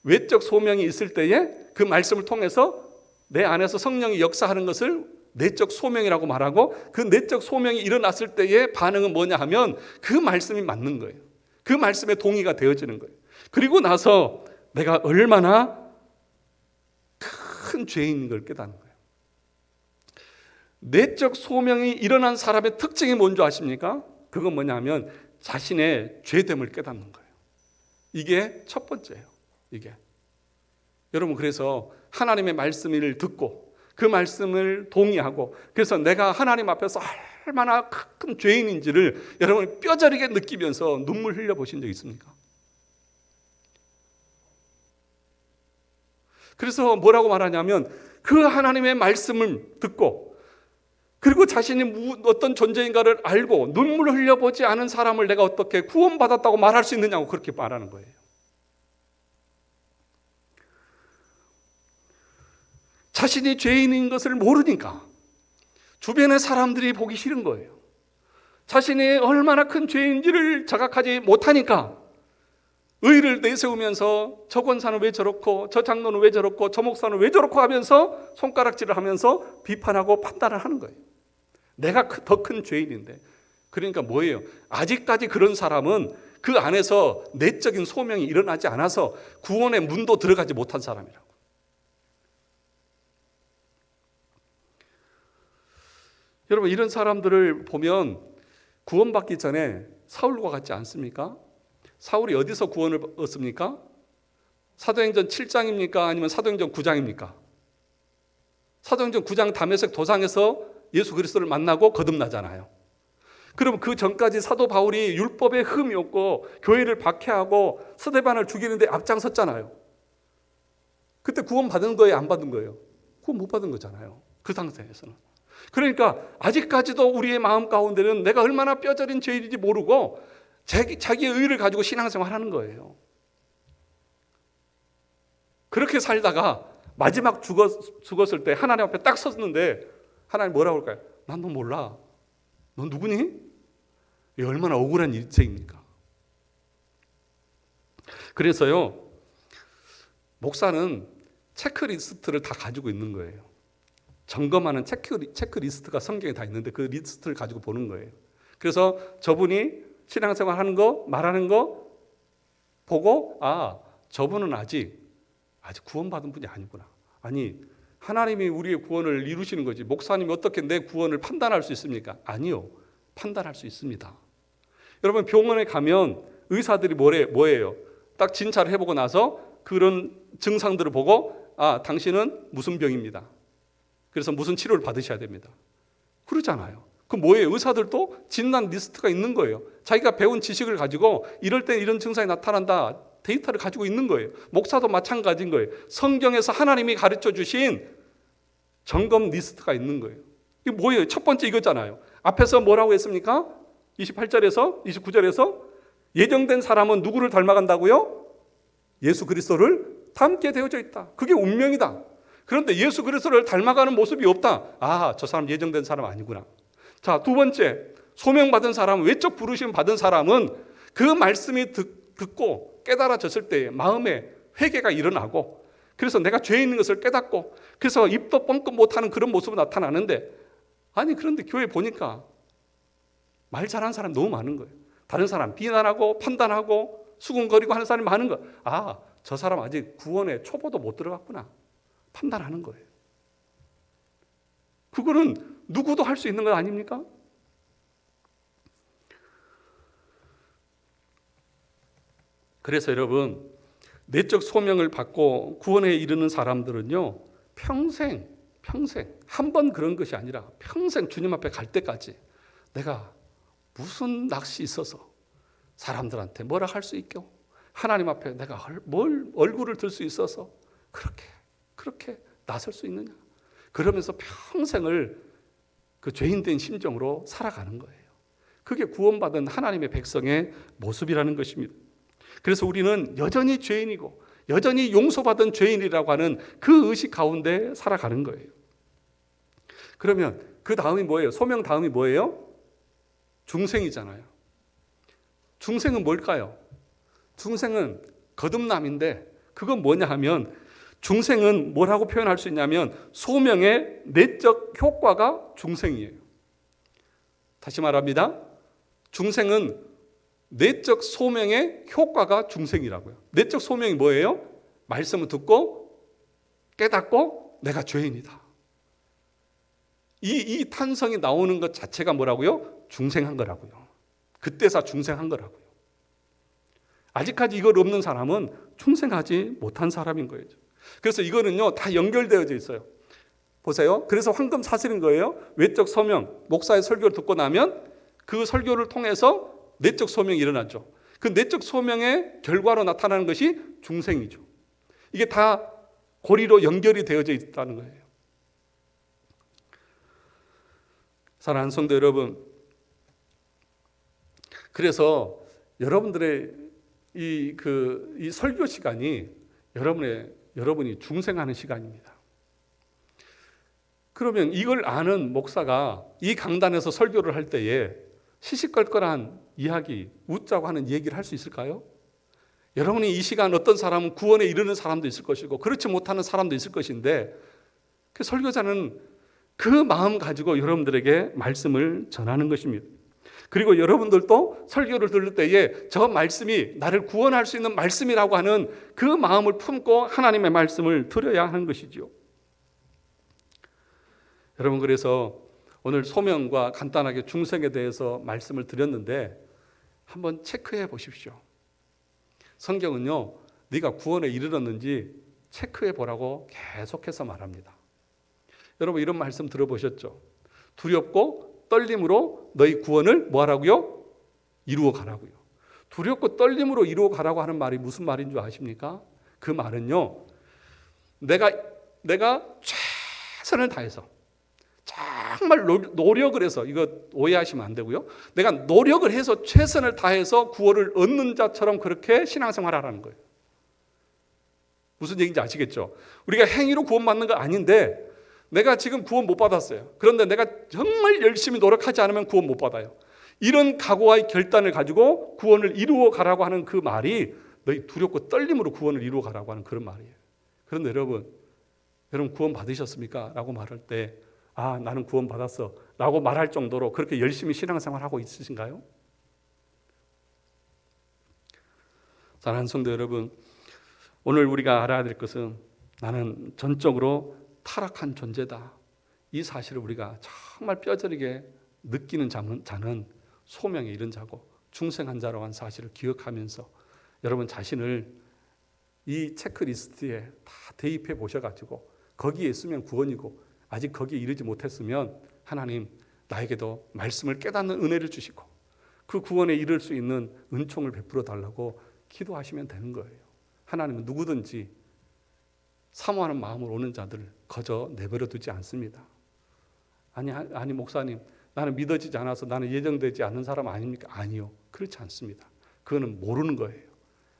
외적 소명이 있을 때에 그 말씀을 통해서 내 안에서 성령이 역사하는 것을 내적 소명이라고 말하고, 그 내적 소명이 일어났을 때의 반응은 뭐냐 하면 그 말씀이 맞는 거예요. 그 말씀에 동의가 되어지는 거예요. 그리고 나서 내가 얼마나 큰 죄인인 걸 깨닫는 거예요. 내적 소명이 일어난 사람의 특징이 뭔지 아십니까? 그건 뭐냐 하면 자신의 죄됨을 깨닫는 거예요. 이게 첫 번째예요. 이게 여러분, 그래서 하나님의 말씀을 듣고 그 말씀을 동의하고, 그래서 내가 하나님 앞에서 얼마나 큰 죄인인지를 여러분이 뼈저리게 느끼면서 눈물 흘려 보신 적 있습니까? 그래서 뭐라고 말하냐면 그 하나님의 말씀을 듣고 그리고 자신이 어떤 존재인가를 알고 눈물을 흘려보지 않은 사람을 내가 어떻게 구원받았다고 말할 수 있느냐고 그렇게 말하는 거예요. 자신이 죄인인 것을 모르니까 주변의 사람들이 보기 싫은 거예요. 자신이 얼마나 큰 죄인지를 자각하지 못하니까 의를 내세우면서 저 권사는 왜 저렇고 저 장로는 왜 저렇고 저 목사는 왜 저렇고 하면서 손가락질을 하면서 비판하고 판단을 하는 거예요. 내가 더 큰 죄인인데. 그러니까 뭐예요? 아직까지 그런 사람은 그 안에서 내적인 소명이 일어나지 않아서 구원의 문도 들어가지 못한 사람이라고. 여러분, 이런 사람들을 보면 구원받기 전에 사울과 같지 않습니까? 사울이 어디서 구원을 얻습니까? 사도행전 7장입니까? 아니면 사도행전 9장입니까? 사도행전 9장 다메섹 도상에서 예수 그리스도를 만나고 거듭나잖아요. 그럼 그 전까지 사도 바울이 율법에 흠이 없고 교회를 박해하고 스데반을 죽이는데 앞장섰잖아요. 그때 구원 받은 거예요? 안 받은 거예요? 구원 못 받은 거잖아요. 그 상태에서는. 그러니까 아직까지도 우리의 마음 가운데는 내가 얼마나 뼈저린 죄인인지 모르고 자기의 의를 가지고 신앙생활하는 거예요. 그렇게 살다가 마지막 죽었을 때 하나님 앞에 딱 섰는데 하나님 뭐라고 할까요? 난 너 몰라. 넌 누구니? 이게 얼마나 억울한 일체입니까? 그래서요, 목사는 체크리스트를 다 가지고 있는 거예요. 점검하는 체크리스트가 성경에 다 있는데 그 리스트를 가지고 보는 거예요. 그래서 저분이 신앙생활 하는 거, 말하는 거 보고 저분은 아직 구원받은 분이 아니구나. 아니, 하나님이 우리의 구원을 이루시는 거지. 목사님이 어떻게 내 구원을 판단할 수 있습니까? 아니요. 판단할 수 있습니다. 여러분, 병원에 가면 의사들이 뭐예요? 딱 진찰을 해보고 나서 그런 증상들을 보고 당신은 무슨 병입니다. 그래서 무슨 치료를 받으셔야 됩니다. 그러잖아요. 그 뭐예요? 의사들도 진단 리스트가 있는 거예요. 자기가 배운 지식을 가지고 이럴 때 이런 증상이 나타난다. 데이터를 가지고 있는 거예요. 목사도 마찬가지인 거예요. 성경에서 하나님이 가르쳐 주신 점검 리스트가 있는 거예요. 이게 뭐예요? 첫 번째 이거잖아요. 앞에서 뭐라고 했습니까? 28절에서 29절에서 예정된 사람은 누구를 닮아간다고요? 예수 그리스도를 닮게 되어져 있다. 그게 운명이다. 그런데 예수 그리스도를 닮아가는 모습이 없다. 저 사람 예정된 사람 아니구나. 자, 두 번째, 소명받은 사람, 외적 부르심 받은 사람은 그 말씀이 듣고 깨달아졌을 때 마음에 회개가 일어나고, 그래서 내가 죄 있는 것을 깨닫고, 그래서 입도 뻥끗 못하는 그런 모습이 나타나는데, 그런데 교회 보니까 말 잘하는 사람 너무 많은 거예요. 다른 사람 비난하고 판단하고 수군거리고 하는 사람이 많은 거예요. 저 사람 아직 구원에 초보도 못 들어갔구나. 판단하는 거예요. 그거는 누구도 할 수 있는 것 아닙니까? 그래서 여러분, 내적 소명을 받고 구원에 이르는 사람들은요, 평생 한 번 그런 것이 아니라 평생 주님 앞에 갈 때까지 내가 무슨 낯이 있어서 사람들한테 뭐라 할 수 있고, 하나님 앞에 내가 뭘 얼굴을 들 수 있어서 그렇게 나설 수 있느냐. 그러면서 평생을 그 죄인된 심정으로 살아가는 거예요. 그게 구원받은 하나님의 백성의 모습이라는 것입니다. 그래서 우리는 여전히 죄인이고 여전히 용서받은 죄인이라고 하는 그 의식 가운데 살아가는 거예요. 그러면 그 다음이 뭐예요? 소명 다음이 뭐예요? 중생이잖아요. 중생은 뭘까요? 중생은 거듭남인데, 그건 뭐냐 하면, 중생은 뭐라고 표현할 수 있냐면 소명의 내적 효과가 중생이에요. 다시 말합니다. 중생은 내적 소명의 효과가 중생이라고요. 내적 소명이 뭐예요? 말씀을 듣고 깨닫고 내가 죄인이다. 이 탄성이 나오는 것 자체가 뭐라고요? 중생한 거라고요. 그때서 중생한 거라고요. 아직까지 이걸 없는 사람은 중생하지 못한 사람인 거예요. 그래서 이거는요, 다 연결되어져 있어요. 보세요. 그래서 황금 사슬인 거예요. 외적 소명, 목사의 설교를 듣고 나면 그 설교를 통해서 내적 소명이 일어나죠. 그 내적 소명의 결과로 나타나는 것이 중생이죠. 이게 다 고리로 연결이 되어져 있다는 거예요. 사랑하는 성도 여러분, 그래서 여러분들의 이 설교 시간이 여러분이 중생하는 시간입니다. 그러면 이걸 아는 목사가 이 강단에서 설교를 할 때에 시시껄껄한 이야기, 웃자고 하는 얘기를 할 수 있을까요? 여러분이 이 시간 어떤 사람은 구원에 이르는 사람도 있을 것이고 그렇지 못하는 사람도 있을 것인데, 그 설교자는 그 마음 가지고 여러분들에게 말씀을 전하는 것입니다. 그리고 여러분들도 설교를 들을 때에 저 말씀이 나를 구원할 수 있는 말씀이라고 하는 그 마음을 품고 하나님의 말씀을 들어야 하는 것이죠. 여러분, 그래서 오늘 소명과 간단하게 중생에 대해서 말씀을 드렸는데 한번 체크해 보십시오. 성경은요, 네가 구원에 이르렀는지 체크해 보라고 계속해서 말합니다. 여러분, 이런 말씀 들어보셨죠? 두렵고 떨림으로 너희 구원을 뭐하라고요? 이루어 가라고요. 두렵고 떨림으로 이루어 가라고 하는 말이 무슨 말인 줄 아십니까? 그 말은요, 내가 최선을 다해서 정말 노력을 해서, 이거 오해하시면 안 되고요, 내가 노력을 해서 최선을 다해서 구원을 얻는 자처럼 그렇게 신앙생활하라는 거예요. 무슨 얘기인지 아시겠죠? 우리가 행위로 구원받는 거 아닌데, 내가 지금 구원 못 받았어요. 그런데 내가 정말 열심히 노력하지 않으면 구원 못 받아요. 이런 각오와 결단을 가지고 구원을 이루어 가라고 하는 그 말이 너희 두렵고 떨림으로 구원을 이루어 가라고 하는 그런 말이에요. 그런데 여러분 구원 받으셨습니까? 라고 말할 때 나는 구원 받았어 라고 말할 정도로 그렇게 열심히 신앙생활하고 있으신가요? 사랑하는 성도 여러분, 오늘 우리가 알아야 될 것은 나는 전적으로 타락한 존재다. 이 사실을 우리가 정말 뼈저리게 느끼는 자는 소명에 이른 자고 중생한 자라고 한 사실을 기억하면서 여러분 자신을 이 체크리스트에 다 대입해 보셔가지고 거기에 있으면 구원이고 아직 거기에 이르지 못했으면 하나님 나에게도 말씀을 깨닫는 은혜를 주시고 그 구원에 이를 수 있는 은총을 베풀어 달라고 기도하시면 되는 거예요. 하나님은 누구든지 사모하는 마음으로 오는 자들을 거저 내버려 두지 않습니다. 아니 목사님 나는 믿어지지 않아서 나는 예정되지 않는 사람 아닙니까? 아니요. 그렇지 않습니다. 그거는 모르는 거예요.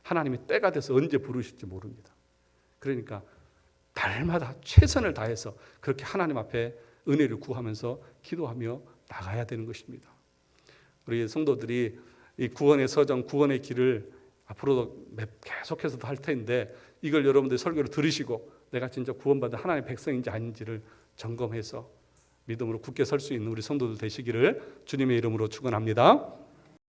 하나님이 때가 돼서 언제 부르실지 모릅니다. 그러니까 날마다 최선을 다해서 그렇게 하나님 앞에 은혜를 구하면서 기도하며 나가야 되는 것입니다. 우리 성도들이 이 구원의 서정, 구원의 길을 앞으로도 계속해서도 할 텐데 이걸 여러분들 설교를 들으시고 내가 진짜 구원받은 하나님의 백성인지 아닌지를 점검해서 믿음으로 굳게 설 수 있는 우리 성도들 되시기를 주님의 이름으로 축원합니다.